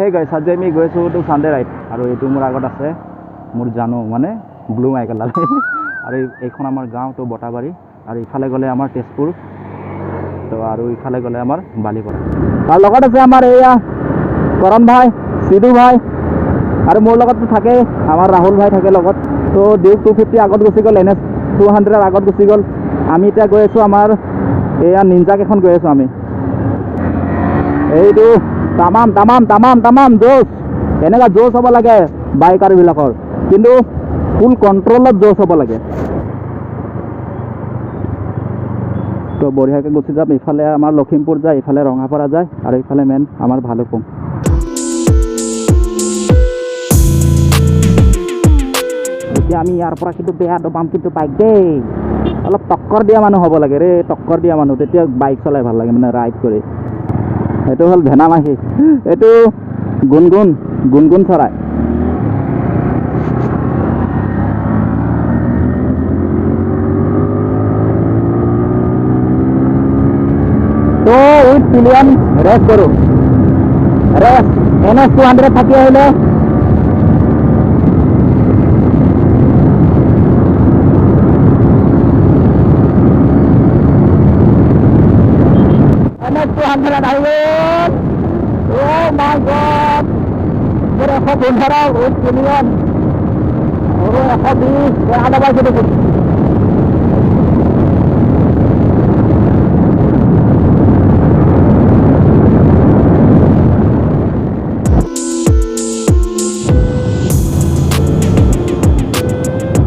সেই গাইছ আজি আমি গৈছোঁ তো চানডে ৰাইড আৰু এইটো মোৰ আগত আছে মোৰ জানো মানে ব্লু মাইকেল আৰু এইখন আমাৰ গাঁও তো বটাবাৰী আৰু ইফালে গ'লে আমাৰ তেজপুৰ তো আৰু ইফালে গ'লে আমাৰ বালিপাৰা তাৰ লগত আছে আমাৰ এয়া কৰণ ভাই সিধু ভাই আৰু মোৰ লগততো থাকে আমাৰ ৰাহুল ভাই থাকে লগত তো ডিউক 250 আগত গুচি গ'ল NS 200 আগত গুচি গ'ল আমি এতিয়া গৈ আছোঁ আমাৰ এয়া নিঞ্জা কেইখন গৈ আছোঁ আমি এইটো তামাম তামাম তামাম তামাম জোচ এনেকুৱা জোচ হ'ব লাগে বাইকাৰবিলাকৰ কিন্তু ফুল কণ্ট্ৰলত জোচ হ'ব লাগে তো বঢ়িয়াকৈ গুচি যাম ইফালে আমাৰ লখিমপুৰ যায় ইফালে ৰঙাপাৰা যায় আৰু ইফালে মেইন আমাৰ ভালুকপুং এতিয়া আমি ইয়াৰ পৰা কিন্তু বেয়া দবাম কিন্তু বাইক দেই অলপ টক্কৰ দিয়া মানুহ হ'ব লাগে ৰে টক্কৰ দিয়া মানুহ তেতিয়া বাইক চলাই ভাল লাগে মানে ৰাইড কৰি এইটো হ'ল ভেনামাহী এইটো গুণগুণ গুণগুণ চৰাই তো উইথ পিলিয়ন ৰেচ কৰোঁ ৰেচ NS 200 থাকি আহিলে NS 200 আহিব Oh my God! Pero 115 with pillion. Oro 120 kaya ada ba dito?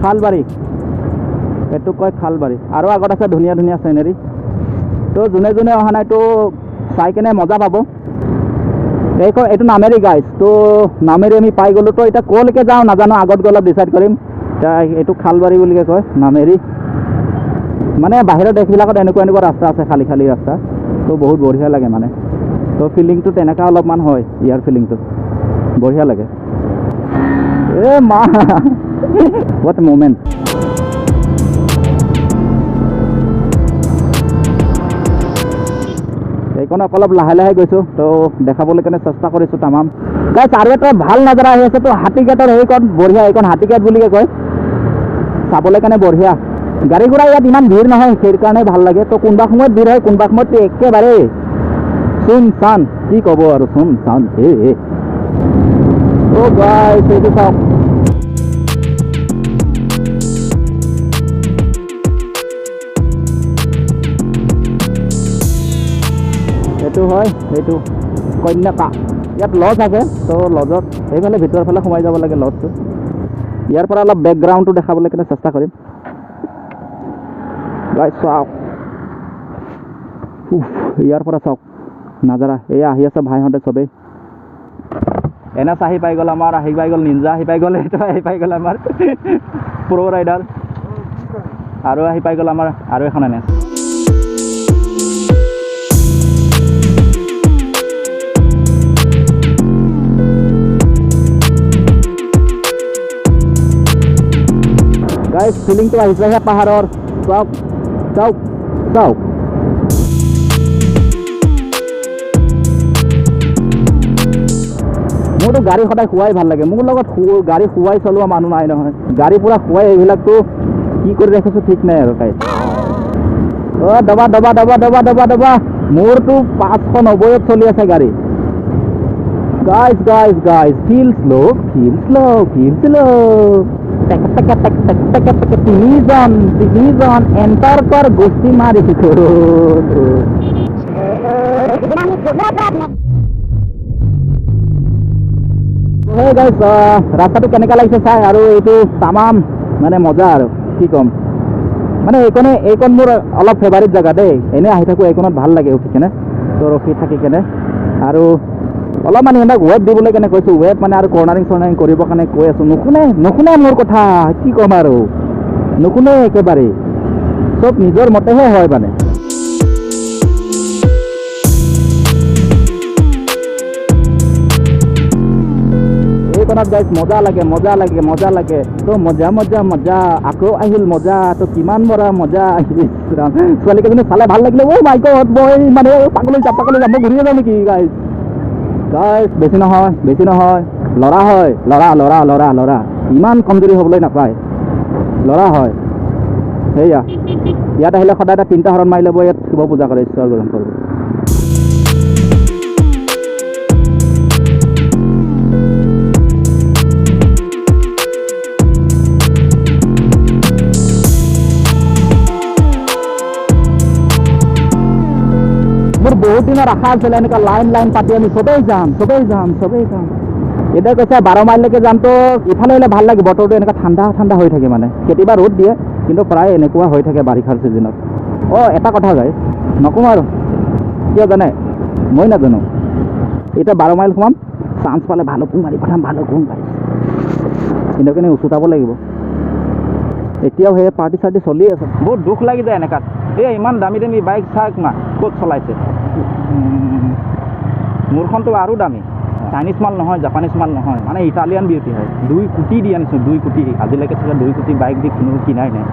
খালবাৰী এটো কয় খালবাৰী আৰু আগত আছে ধুনীয়া ধুনীয়া চিনাৰী তো যোনে যোনে অহা নাই তো চাই কেনে মজা পাব এইটো নামেৰি গাইজ তো নামেৰি আমি পাই গ'লোঁ তো এতিয়া ক'লৈকে যাওঁ নাজানো আগত গৈ অলপ ডিচাইড কৰিম এতিয়া এইটো খালবাৰী বুলিকে কয় নামেৰি মানে বাহিৰৰ দেশবিলাকত এনেকুৱা এনেকুৱা ৰাস্তা আছে খালী খালী ৰাস্তা তো বহুত বঢ়িয়া লাগে মানে তো ফিলিংটো তেনেকুৱা অলপমান হয় ইয়াৰ ফিলিংটো বঢ়িয়া লাগে এ মা হোৱাট মুমেণ্ট এইকণক অলপ লাহে লাহে গৈছোঁ তো দেখাবলৈ কাৰণে চেষ্টা কৰিছোঁ তামাম গাইছ আৰু এটা ভাল নাজাৰা আহি আছে তো হাতীগেটৰ সেইকণ বঢ়িয়া এইকণ হাতীগেট বুলিকে কয় চাবলৈ কাৰণে বঢ়িয়া গাড়ী ঘোঁৰা ইয়াত ইমান ভিৰ নহয় সেইকাৰণে ভাল লাগে তো কোনোবা সময়ত ভিৰ হয় কোনোবা সময়ত একেবাৰে চুন চান কি ক'ব আৰু চুন চান অ' গাইছ এইটো চাওক এইটো হয় এইটো কন্যাকা ইয়াত লজ আছে তো লজত এইফালে ভিতৰৰ ফালে সোমাই যাব লাগে লজটো ইয়াৰ পৰা অলপ বেকগ্ৰাউণ্ডটো দেখাবলৈ কাৰণে চেষ্টা কৰিম গাইছ চাওক ইয়াৰ পৰা চাওক নাজাৰা এয়া আহি আছে ভাইহঁতে চবেই NS আহি পাই গ'ল আমাৰ আহি পাই গ'ল নিঞ্জা আহি পাই গ'ল এইটো আহি পাই গ'ল আমাৰ প্ৰ' ৰাইডাৰ আৰু আহি পাই গ'ল আমাৰ আৰু এখন NS গাইছ ফিলিংটো আহিছেহে পাহাৰৰ চাওক চাওক চাওক মোৰতো গাড়ী সদায় শুৱাই ভাল লাগে মোৰ লগত গাড়ী শুৱাই চলোৱা মানুহ নাই নহয় গাড়ী পূৰা শুৱাই এইবিলাকতো কি কৰি ৰাখিছোঁ ঠিক নাই আৰু তাই অ' দবা দবা দবা দবা দবা দবা মোৰতো 590ত চলি আছে গাড়ী গাইজ গাইজ গাইজ ফিল শ্ল' ফিল শ্ল' ফিল শ্ল' তিনিজন এণ্টাৰ কৰ গোষ্ঠী মাৰি ৰাস্তাটো কেনেকুৱা লাগিছে চাই আৰু এইটো তামাম মানে মজা আৰু কি ক'ম মানে এইকণ মোৰ অলপ ফেভাৰিট জেগা দেই এনেই আহি থাকোঁ এইকণত ভাল লাগে উঠি কেনে তো ৰখি থাকি কেনে আৰু অলপমান ইহঁতক ৱেব দিবলৈ কেনে কৈছোঁ ৱেব মানে আৰু কৰ্ণাৰিং চৰ্ণাৰিং কৰিবৰ কাৰণে কৈ আছোঁ নুশুনে মোৰ কথা কি ক'ম আৰু নুশুনে একেবাৰে চব নিজৰ মতেহে হয় মানে এইকণত গাইছ মজা লাগে মজা লাগে মজা লাগে তো মজা মজা মজা আকৌ আহিল মজা তো কিমান বৰা মজা আহিল ছোৱালীকেইজনী চালে ভাল লাগিলে অ' মাই গড মই মানে পাগলৈ যাম মই ঘূৰিয়ে যাওঁ নেকি গাইছ গাইছ বেছি নহয় ল'ৰা হয় ল'ৰা ইমান কমজুৰি হ'বলৈ নাপায় ল'ৰা হয় সেয়া ইয়াত আহিলে সদায় এটা 3টা হৰণ মাৰি ল'ব ইয়াত শিৱ পূজা কৰে ঈশ্বৰ গ্ৰহণ কৰিব মোৰ বহুত দিনৰ আশা আছিলে এনেকুৱা লাইন পাতি আমি চবেই যাম এতিয়া কৈছে 12 মাইললৈকে যাম তো ইফালে হ'লে ভাল লাগে বতৰটো এনেকুৱা ঠাণ্ডা হৈ থাকে মানে কেতিয়াবা ৰ'দ দিয়ে কিন্তু প্ৰায় এনেকুৱা হৈ থাকে বাৰিষাৰ ছিজনত এটা কথা গাইছ নকওঁ আৰু কিয় জানে মই নাজানো এতিয়া 12 মাইল সোমাম চান্স পালে ভালুকপুং মাৰি পঠাম ভালুকপুং গাইছ কিন্তু কেনে উচুটাব লাগিব এতিয়াও সেই পাৰ্টি চাৰ্টি চলি আছে বহুত দুখ লাগি যায় এনেকুৱাত ইমান দামী বাইক চাওক না ক'ত চলাইছে মোৰখনটো আৰু দামী চাইনিজ মাল নহয় জাপানিজ মাল নহয় মানে ইটালিয়ান বিউটি হয় 2 কোটি দি আনিছোঁ 2 কোটি আজিলৈকে চাগে 2 কোটি বাইক দি কোনো কিনাই নাই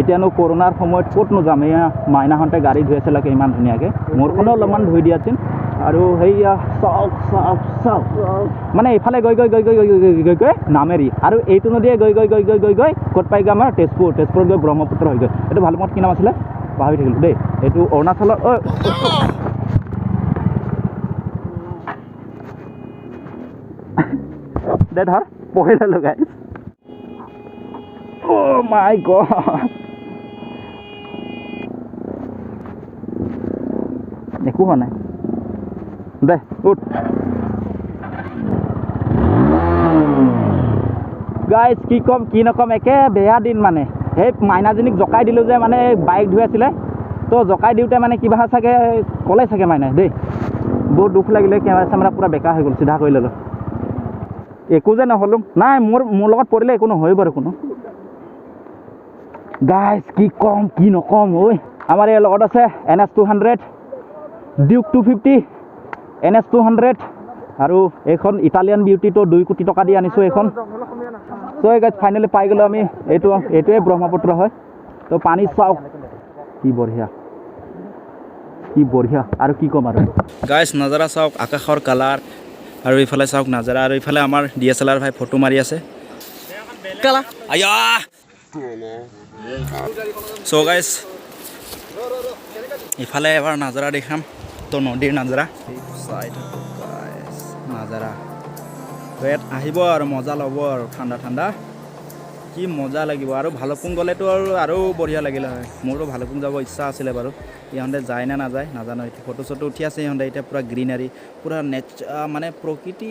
এতিয়ানো কৰোণাৰ সময়ত ক'তনো যাম এয়া মাইনাহঁতে গাড়ী ধুই আছিলাকে ইমান ধুনীয়াকৈ মোৰখনো অলপমান ধুই দিয়াচোন আৰু সেইয়া চাওক মানে এইফালে গৈ নামেৰি আৰু এইটো নদীয়ে গৈ ক'ত পাইগৈ আমাৰ তেজপুৰত গৈ ব্ৰহ্মপুত্ৰ হৈ গৈ এইটো ভালুকপুঙত কি নাম আছিলে পাহৰি থাকিলোঁ দেই এইটো অৰুণাচলৰ দে ধৰ পঢ়ি ল'লোঁ গাইছ মাই গড একো হোৱা নাই দে উঠ গাইছ কি ক'ম কি নক'ম একে বেয়া দিন মানে সেই মাইনাজনীক জকাই দিলোঁ যে মানে বাইক ধুই আছিলে তো জকাই দিওঁতে মানে কিবা চাগে ক'লে চাগে মাইনাই দেই বহুত দুখ লাগিলে কেমেৰা চেমেৰা পূৰা বেকাৰ হৈ গ'ল চিধা কৰি ল'লোঁ একো যে নহ'লোঁ নাই মোৰ লগত পৰিলে একো নহয় বাৰু কোনো গাইছ কি ক'ম কি নক'ম ঐ আমাৰ ইয়াৰ লগত আছে NS 200 ডিউক 250 NS 200 আৰু এইখন ইটালিয়ান বিউটিটো 2 কোটি টকা দি আনিছোঁ এইখন চ' গাইছ ফাইনেলি পাই গ'লোঁ আমি এইটোৱে ব্ৰহ্মপুত্ৰ হয় তো পানী চাওক কি বঢ়িয়া আৰু কি ক'ম আৰু গাইছ নাজাৰা চাওক আকাশৰ কালাৰ আৰু ইফালে চাওক নাজাৰা আৰু ইফালে আমাৰ DSLR ভাই ফটো মাৰি আছে চ' গাইছ ইফালে এবাৰ নাজাৰা দেখাম তো নদীৰ নাজাৰা নাজাৰা তো ইয়াত আহিব আৰু মজা ল'ব আৰু ঠাণ্ডা কি মজা লাগিব আৰু ভালুকপুং গ'লেতো আৰু বঢ়িয়া লাগিলে হয় মোৰতো ভালুকপুং যাব ইচ্ছা আছিলে বাৰু ইহঁতে যায় নে নাযায় নাজানো এইটো ফটো চটো উঠি আছে ইহঁতে এতিয়া পূৰা গ্ৰীনাৰী পূৰা মানে প্ৰকৃতি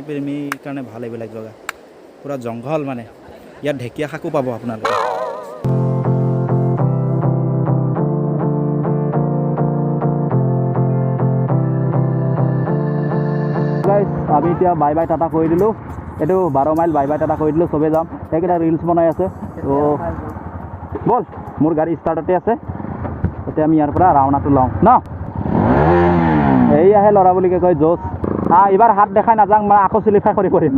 প্ৰেমীৰ কাৰণে ভাল এইবিলাক জেগা পূৰা জংঘল মানে ইয়াত ঢেকীয়া শাকো পাব আপোনালোকে আমি এতিয়া বাই টাটা কৰি দিলোঁ এইটো 12 মাইল বাই টাটা কৰি দিলোঁ চবেই যাম সেইকেইটা ৰিলছ বনাই আছে তো ব'ল মোৰ গাড়ী ষ্টাৰ্টতে আছে এতিয়া আমি ইয়াৰ পৰা ৰাওনাটো লওঁ ন এই আহে ল'ৰা বুলিকে কয় জোচ এইবাৰ হাত দেখাই নাযাওঁ মানে আকৌ চিলিফাই কৰি কৰিম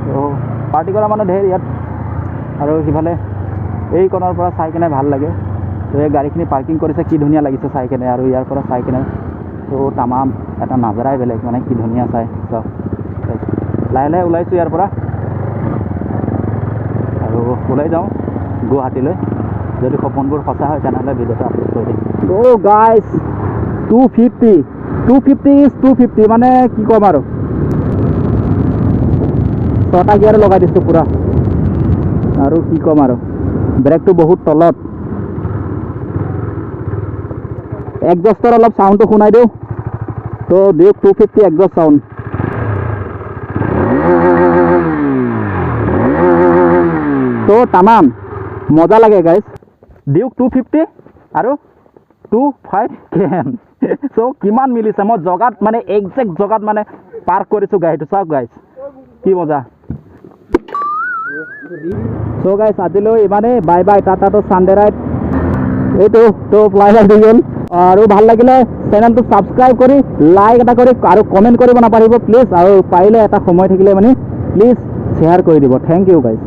তো পাৰ্টি কৰা মানুহ ঢেৰ ইয়াত আৰু সিফালে এই কণৰ পৰা চাই কেনে ভাল লাগে তো এই গাড়ীখিনি পাৰ্কিং কৰিছে কি ধুনীয়া লাগিছে চাই কেনে আৰু ইয়াৰ পৰা চাই কেনে তো তামাম এটা নাজাৰাই বেলেগ মানে কি ধুনীয়া চাই চব লাহে ওলাইছোঁ ইয়াৰ পৰা আৰু ওলাই যাওঁ গুৱাহাটীলৈ যদি সপোনবোৰ সঁচা হয় তেনেহ'লে ভিডিঅ'টো আপলোড কৰি দিম গাইছ 250 মানে কি ক'ম আৰু 6টা গিয়াৰ লগাই দিছোঁ পূৰা আৰু কি ক'ম আৰু ব্ৰেকটো বহুত তলত একজষ্টৰ অলপ চাউণ্ডটো শুনাই দিওঁ তো ডিউক 250 একজষ্ট চাউণ্ড তো তামাম মজা লাগে গাইছ ডিউক 250 আৰু 25 কেন চ' কিমান মিলিছে মই জগাত মানে একজেক্ট জগাত মানে পাৰ্ক কৰিছোঁ গাড়ীটো চাওক গাইছ কি মজা চ' গাইছ আজিলৈ ইমানেই বাই টাটা চানডে ৰাইড এইটো তো ফ্লাইভাৰ দি গ'ল আৰু ভাল লাগিলে চেনেলটো ছাবস্ক্ৰাইব কৰি লাইক এটা কৰি আৰু কমেণ্ট কৰিব নাপাহৰিব প্লিজ আৰু পাৰিলে এটা সময় থাকিলে মানে প্লিজ শ্বেয়াৰ কৰি দিব থেংক ইউ গাইছ